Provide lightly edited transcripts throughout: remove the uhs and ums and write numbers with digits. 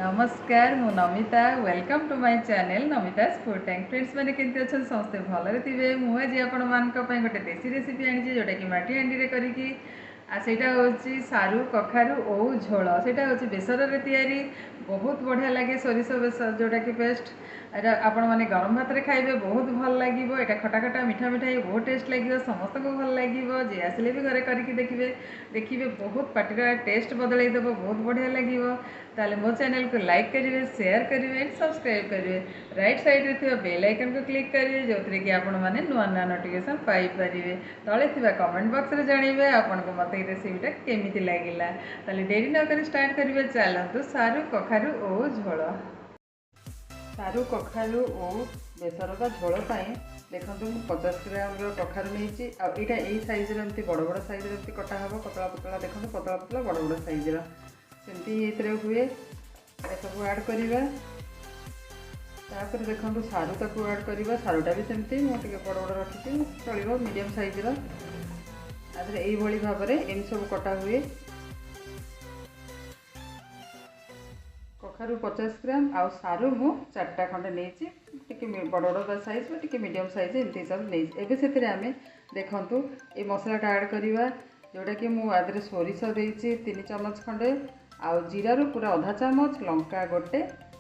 नमस्कार मु Namita welcome to my channel Namita's food tank. Friends मैंने केमती अच्छा समस्ते भलरे थे। मुझे आपण मान गोटे देसी रेसिपी आनी जोटा कि माटी हांडी करी सेटा हूँ सारू कखारू ओउ झोल। सेटा हूँ बेसर तैयारी बहुत बढ़िया लगे सोरिष बेसर जोटा कि पेस्ट आपण मैंने गरम भात में खाइबे बहुत भल लगे। यहाँ खटा खटा मीठा मीठा ये बहुत टेस्ट लगे समस्त को भल लगे। जे आसिले भी घरे करके देखिए देखिए बहुत पार्टी टेस्ट बदलईदेव बहुत बढ़िया लगे। ताले मो चैनल को लाइक करेंगे शेयर करेंगे एंड सब्सक्राइब करेंगे। राइट साइड रे थिबा बेल आइकन को क्लिक करेंगे जो थी कि आपण मैंने नुआ नुआ नोटिफिकेशन पाई परिवे। तले थिबा कमेंट बॉक्स रे जानइबे आपण को मते रेसिपीटा केमिति लागिला। ताले देरी न करी स्टार्ट करिवे चलंतु सारू कखारू ओ झोल। सारू कखारू ओ बेसर का झोल पाई देखो मुझे 50 ग्राम कखारू नहीं यहाँ यही सैज एमती बड़ बड़ सैज एमती कटा हम पतला पतला देखो पतला पतला बड़ बड़ सैज सेमती ये हुए सब ऐड करवा। देखो सारू तक ऐड करवा सारूटा भी सेमती मुझे बड़ बड़ रखी चलो मीडियम सैज्र यही भाव में इन सब कटा हुए। कखारू 50 ग्राम आउ सारू मु 4टा खंडे नहीं बड़ बड़ साइज टी मीडियम साइज एमती हिसाब से नहीं। से आम देखु ये मसलाटा ऐड करवा जोटा कि मुझे सोरिष देती 3 चमच खंडे आउ जीरारू पूरा आधा चामच लंका गोटे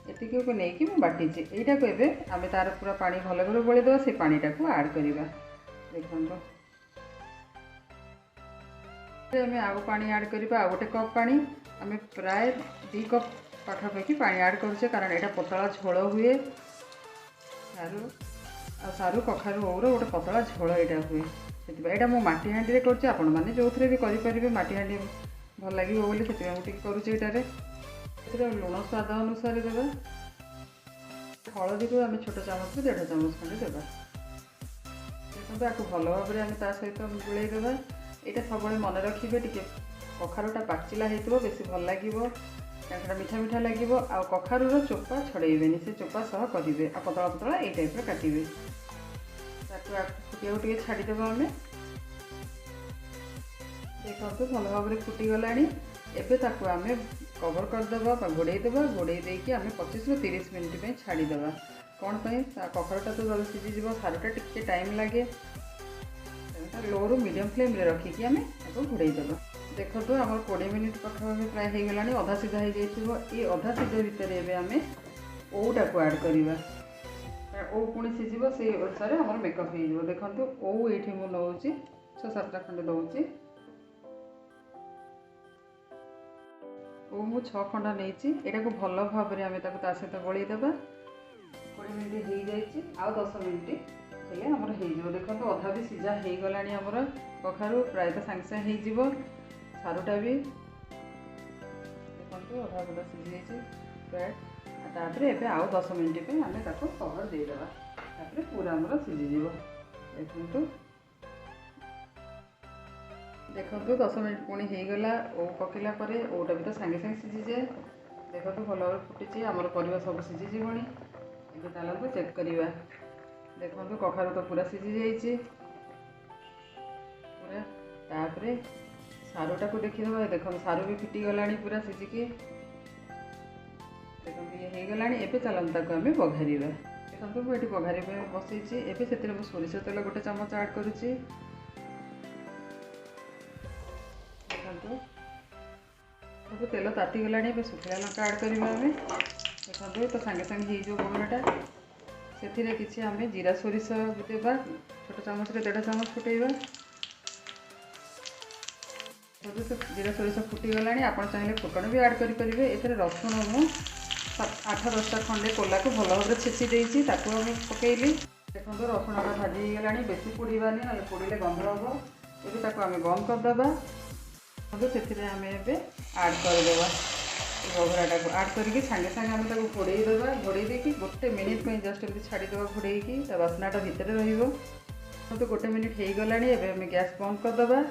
एतिक को लेकिन मुझे बाटी यहीटा को एवं आम तार पूरा पानी भल भाव गोलेदेवा से पानीटा को ऐड करवा। देखो आम आउ पानी ऐड करवा आ गोटे कप पानी आम प्राय 2 कप पाखापाखि पानी ऐड करुचे कारण यहाँ पतला झोल हुए सारू कखारू ओर गोटे पतला झोल यहाँ हुए से यहाँ मो माटी हांडी कर आपण मैंने जो थे भी करेंगे माटी हांडी भल लगे बोली से करुचे लुण स्वाद अनुसार देवा हलदी को आम छोट चामच 1.5 चामच खंडे देवा। देखो आपको भल भाव में आम सहित मिलईदेवा। यहाँ सब मन रखिए टी कखारूटा पाचिला हो बेसी भल लगे कांकड़ा मीठा मीठा लगे आ कखारूर चोपा छड़ेबे से चोपा सह करेंगे आ पतला पतला ये टाइप काटिबे फुटिया टे छाड़देव आम। देखो भल भाव में फुटीगला एवं आम कवर करदे घोड़ेदेव घोड़े देकी आम 25 ରୁ 30 मिनिट छाड़देव। कौन कखारूटा तो जल्दी सीझीज सारूटा टिके टाइम लगे लो रू मीडियम फ्लेम रे रखिकी आम घोड़ेदेव। देखो तो आम 20 मिनिट पाखापाखि प्राय हो गला अधा सीधा हो जाए ये अधा सीधा भितर आम ओटा को ऐड करवा ओ पुणी सीझ से अनुसार आम मेकअप हो। देखो ओ ये मुझे नौ 6-7टा खंडे दौची ओ मु 6 खंडा नहीं यहाँ को भल भाव में आम सहित गोलईदेवा। 20 मिनिट हो जाए आउ 10 मिनिट हेल्ले आमर हो। देखो अधा भी सीझा हो गला आमर कखारू प्राय सागे सागे हो सारूटा भी देखो अधा अधा सीझी प्राय एवं आउ 10 मिनिट आम कवर देदेवा पूरा आमर सीझीज। देखो 10 मिनिट पुणी होगला ओ पकला ओटा भी तो सागे सागे सीझी जाए। देखो भल भाव फुटी आमर परिवा सब सीझी जीवनी ए चलते चेक करवा। देखो कखारू तो पूरा सीझी जाइए पूरा तापर सारूटा को देखीदे। देखो सारू भी फिटीगला पूरा सीझिकी देखो ये होगला एवं चलते आम बघार। देखो मुझे बघार बसई एवं से सोरिष तेल 1 चामच ऐड करुच्ची। सब तेल तातीगला सुखिला लंका ऐड करवा आम। देखो तो सागे सागे हो बघारटा से किसी आम जीरा सोरिष देवा छोट चामच 1.5 चामच फुटेबा। जीरा सोरिष फुटीगला आप चाहिए फुटण भी ऐड करेंगे। एथेर रसुण मु 8-10टा खंडे कोला को भल भाव छेची देती पकईली। देखो रसुणटा भाजीगला बेसी पोड़ानी ना पोड़े गंध हम ये आम बंद करदे। से आम ऐड करदे बघराटा को ऐड करके सागे सागे आम घोड़ेदेवा घोड़े देकी 1 मिनिट जस्ट एमती छाड़देवा घोड़ेकी बास्नाटा भितर रही। 1 मिनिट हो गला आम गैस बंद करदे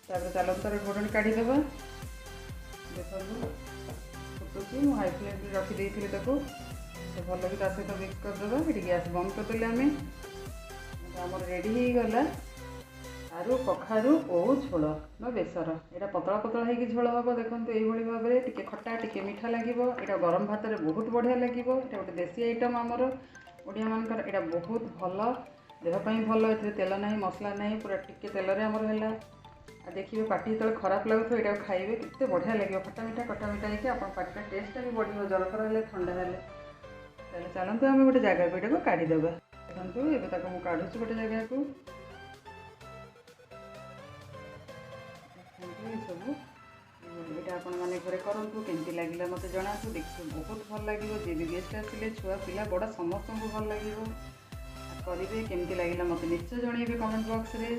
चलो तार घोड़णी काढ़ीदेवा। देखो फुटुची हाई फ्लेम रखी भल भी सहित मिक्स करदे। ये गैस बंद करदे आम रेडी हो गला। सारू कखारू ओउ झोल बा बेसर यहाँ पतला पतला होगी झोल हम देखो ये भाव में टी खटा टी मीठा लगे यहाँ गरम भात में बहुत बढ़िया लगे यहाँ गोटे देसी आइटम आमर ओडिया मानकर यहाँ बहुत भल देहपाई भल ए तेल ना मसला ना पूरा टिके तेल आमर है आ देखिए पाटी जो खराब लगुव यहाँ खाइबे केते बढ़िया लगे खटा मीठा होगी आप पाटी टेस्ट भी बढ़िया जरफर है ठंडा है चलते आम गोटे जगह को काढ़ीदे देखो ये काढ़ुची गोटे जगह को सब यहाँ आपण मैंने घरे करूँ केमती लगे मत जनातु देखिए बहुत भल लगे जी भी गेस्ट आसिले छुआ पिला बड़ा समस्त को भल लगे करेंगे केमती लगे मत निश्चय जनइबे कमेंट बॉक्स रे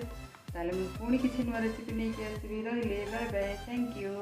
ताले पुणी किसी नुआ रेसिपी नहीं आसबि रही बाय बाय थैंक यू।